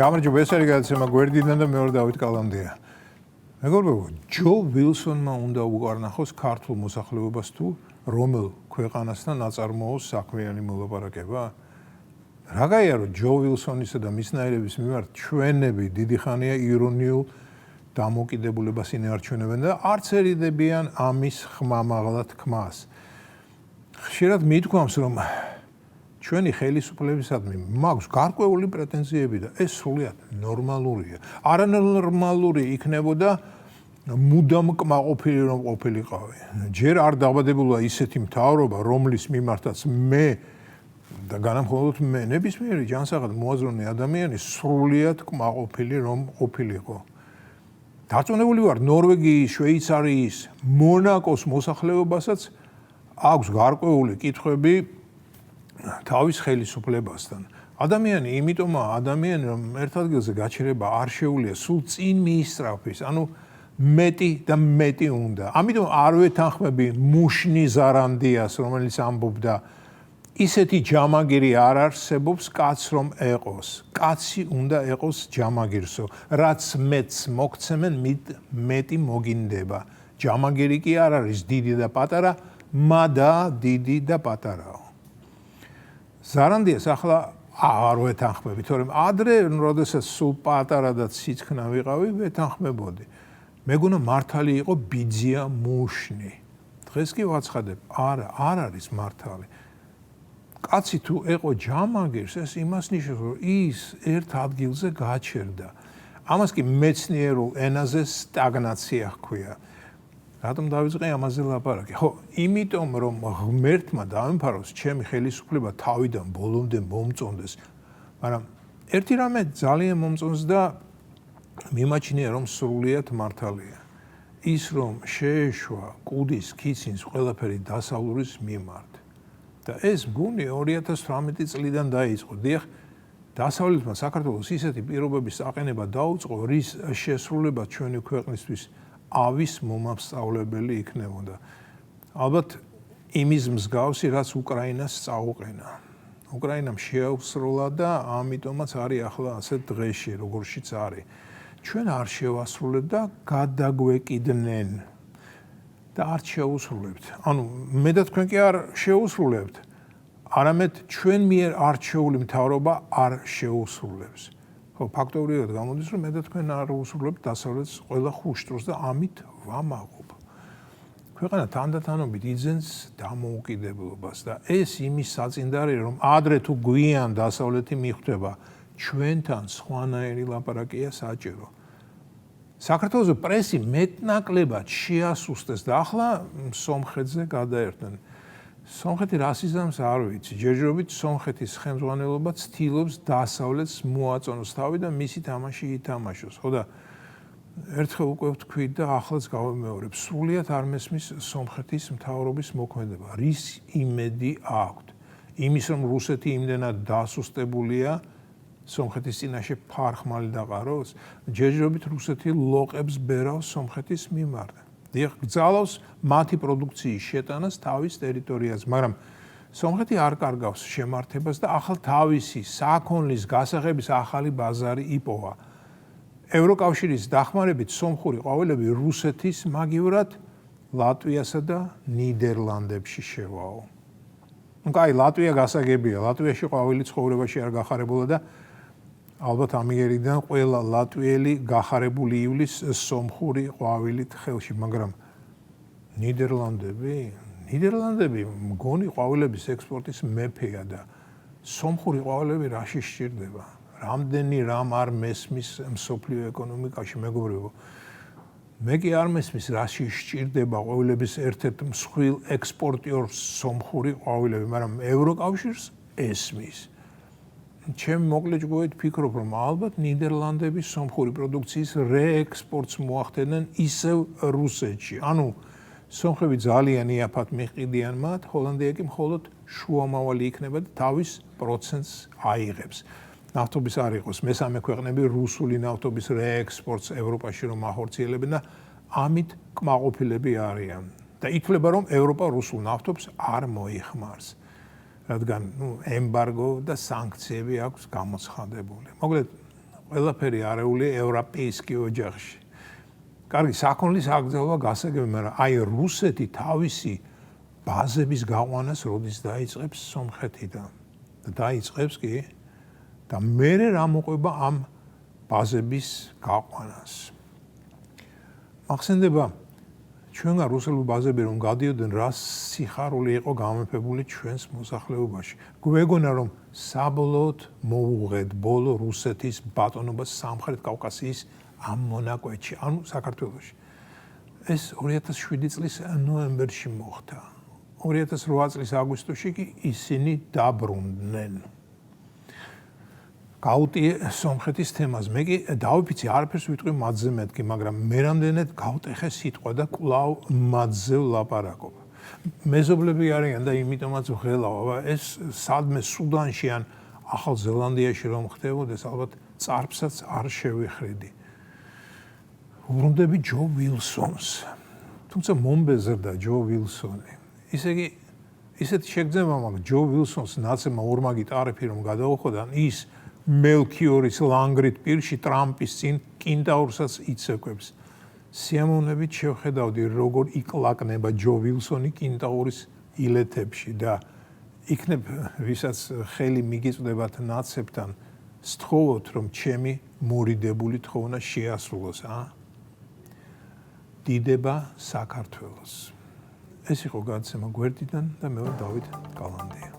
გამარჯობა, ეს არის გადაცემა გვერდიდან და მეორე დავით კალამდეა. მეგობრებო, ჯო ვილსონმა უნდა უყარნახოს ქართულ მოსახლეობას თუ რომელ ქვეყანასთან აწარმოოს საქმიანი მოლაპარაკება? რა გაია რომ ჯო ვილსონისა და მისნაირების მიმართ ჩვენები დიდი ხანია ირონიულ დამოკიდებულებას ინარჩუნებენ და არც ერიდებიან ამის ხმამაღლა თქმას. ხშირად მithქვამს რომ ჩვენი ხელისუფლებისადმი მაქვს გარკვეული პრეტენზიები და ეს სრულიად ნორმალურია. არანორმალური იქნებოდა მუდამ კმაყოფილი რომ ყოფილიყავი. ჯერ არ დაბადებულა ისეთი მთავრობა, რომლის მიმართაც მე და განამხოლოდ მე ნებისმიერი ჯანსაღად მოაზროვნე ადამიანი სრულიად კმაყოფილი რომ ყოფილიყო. დარწმუნებული ვარ, ნორვეგიის, შვეიცარიის, მონაკოს მოსახლეობასაც აქვს გარკვეული კითხვები თავის ხელისუფლებასთან. ადამიანი იმიტომაა ადამიანი, რომ ერთ ადგილზე გაჩერება არ შეუძლია, სულ წინ მიისწრაფის, ანუ მეტი და მეტი უნდა. ამიტომ არ ვეთანხმები მუშნი ზარანდიას, რომელიც ამბობდა ისეთი ჯამაგირი არ არსებობს კაცს რომ ეყოს. კაცი უნდა ეყოს ჯამაგირსო, რაც მეტს მოგცემენ, მეტი მოგინდება. ჯამაგირი კი არ არის დიდი და პატარა, მადა დიდი და პატარაო. ზარანდიას ახლა არ ვეთანხმები, თორემ ადრე, როდესაც სულ პატარა და ციცქნა ვიყავი, ვეთანხმებოდი. მეგონა მართალი იყო ბიძია მუშნი. დღეს კი ვაცხადებ, არა, არ არის მართალი. კაცი თუ ეყო ჯამაგირს, ეს იმას ნიშნავს, რომ ის ერთ ადგილზე გაჩერდა. ამას კი მეცნიერულ ენაზე სტაგნაცია ჰქვია. რატომ დავიწყე ამაზე ლაპარაკი? ხო, იმიტომ რომ ღმერთმა დაემფაროს ჩემი ხელისუფლება თავიდან ბოლომდე მომწონდეს, მაგრამ ერთი რამე ძალიან მომწონს და მიმაჩნია რომ სრულიად მართალია. ის რომ შეეშვა კუდის ქიცინს ყველაფერი დასავლურის მიმართ. და ეს გუნი 2018 წლიდან დაიწყო. დიახ, დასავლეთმა საქართველოს ისეთი პირობების აყენება დაუწყო, რის შესრულება ჩვენი ქვეყნისთვის ავის მომასწავლებელი იქნებოდა. ალბათ იმის მსგავსი, რაც უკრაინას წაუყენა. უკრაინამ შეაუსრულა და ამიტომაც არის ახლა ასეთ დღეში, როგორშიც არის. ჩვენ არ შევასრულებთ და გადაგვეკიდნენ და არ შეუსრულებთ. ანუ მე და თქვენ კი არ შეუსრულებთ, არამედ ჩვენ მიერ არჩეული მთავრობა არ შეუსრულებს. ხო, ფაქტობრივად გამოდის, რომ მე და თქვენ არ უსრულებთ დასავლეთს ყველა ხუშტროს და ამით ვამაყობ. ქვეყანა თანდათანობით იძენს დამოუკიდებლობას და ეს იმის საწინდარია, რომ ადრე თუ გვიან დასავლეთი მიხვდება, ჩვენთან სხვანაირი ლაპარაკია საჭირო. საქართველოს პრესი მეტნაკლებად შეასუსტეს და ახლა სომხეთზე გადაერთნენ. სომხეთი რას იზამს არ ვიცი. ჯერჯერობით სომხეთის ხელმძღვანელობა ცდილობს დასავლეთს მოაწონოს თავი და მისი თამაში ითამაშოს. ხო და ერთხელ უკვე ვთქვი და ახლაც გავიმეორებ, სრულიად არ მესმის სომხეთის მთავრობის მოქმედება. რის იმედი აქვთ? იმის რომ რუსეთი იმდენად დასუსტებულია სომხეთის წინაშე ფარხმალი დაყაროს, ჯერჯერობით რუსეთი ლოყებს ბერავს სომხეთის მიმართ. დიახ, გძალავს მათი პროდუქციის შეტანას თავის ტერიტორიაზე, მაგრამ სომხეთი არ კარგავს შემართებას და ახალ თავისი საქონლის გასაღების ახალი ბაზარი იპოვა. ევროკავშირის დახმარებით სომხური ყვავილები რუსეთის მაგივრად ლატვიასა და ნიდერლანდებში შევაო. ნუ კაი, ლატვია გასაგებია, ლატვიაში ყვავილი ცხოვრებაში არ გახარებულა და ალბათ ამიერიდან ყველა ლატვიელი გახარებული ივლის სომხური ყვავილით ხელში, მაგრამ ნიდერლანდები მგონი ყვავილების ექსპორტის მეფეა და სომხური ყვავილები რაში სჭირდება? რამდენი რამ არ მესმის მსოფლიო ეკონომიკაში, მეგობრებო. მე კი არ მესმის რაში სჭირდება ყვავილების ერთ-ერთ მსხვილ ექსპორტიორს სომხური ყვავილები, მაგრამ ევროკავშირს ესმის. ჩემი მოკლე ჯგუფით ფიქრობ, რომ ალბათ ნიდერლანდები სომხური პროდუქციის რეექსპორტს მოახდენენ ისევ რუსეთში. ანუ სომხები ძალიან იაფად მიჰყიდიან მათ, ჰოლანდია კი მხოლოდ შუამავალი იქნება და თავის პროცენტს აიღებს. ნავთობის არ იყოს მესამე ქვეყნები რუსული ნავთობის რეექსპორტს ევროპაში რომ ახორციელებენ და ამით კმაყოფილები არიან. და ითვლება, რომ ევროპა რუსულ ნავთობს არ მოიხმარს. რადგან ემბარგო და სანქციები აქვს გამოცხადებული. მოკლედ ყველაფერი არეული ევროპეისკი ოჯახში. კარგი, საქონლის აკრძალვა გასაგები, მაგრამ აი რუსეთი თავისი ბაზების გაყვანას როდის დაიწყებს სომხეთიდან და დაიწყებს კი და მერე რა მოყვება ამ ბაზების გაყვანას. მახსენდება ჩვენგან რუსული ბაზები რომ გადიოდნენ რა სიხარული იყო გამეფებული ჩვენს მოსახლეობაში. გვეგონა რომ საბოლოოდ მოუღეთ ბოლო რუსეთის ბატონობა სამხრეთ კავკასიის ამ მონაკვეთში, ანუ საქართველოში. ეს 2007 წლის ნოემბერში მოხდა. 2008 წლის აგვისტოში კი ისინი დაბრუნდნენ. გაუტიე სომხეთის თემას. მე კი დავიფიცე, არაფერს ვიტყვი მათზე მეთქი, მაგრამ მე რამდენად გავტეხე სიტყვა და კვლავ მათზე ვლაპარაკობ. მეზობლები არიან და იმიტომაც ვღელავ. ეს სადმე სუდანში ან ახალ ზელანდიაში რომ ხდებოდეს, ალბათ წარფსაც არ შევიხრიდი. ვბრუნდები ჯო ვილსონს. თუმცა მომბეზრდა ჯო ვილსონი. ისე იგი ისეთი შეგრძნება მაქვს ჯო ვილსონს ნაცემა ორმაგი ტარიფი რომ გადაუხოდა, ის მელქიორის ლანგრით პირში ტრამპის წინ კინტაურსაც იცეკვებს. სიამოვნებით შევხედავდი როგორ იკლაკნება ჯო ვილსონი კინტაურის ილეთებში და იქნებ ვისაც ხელი მიგიწვდებათ ნაცებთან სთხოვოთ რომ ჩემი მორიდებული თხოვნა შეასრულოს. დიდება საქართველოს. ეს იყო გადაცემა გვერდიდან და მე ვარ დავით კალანდია.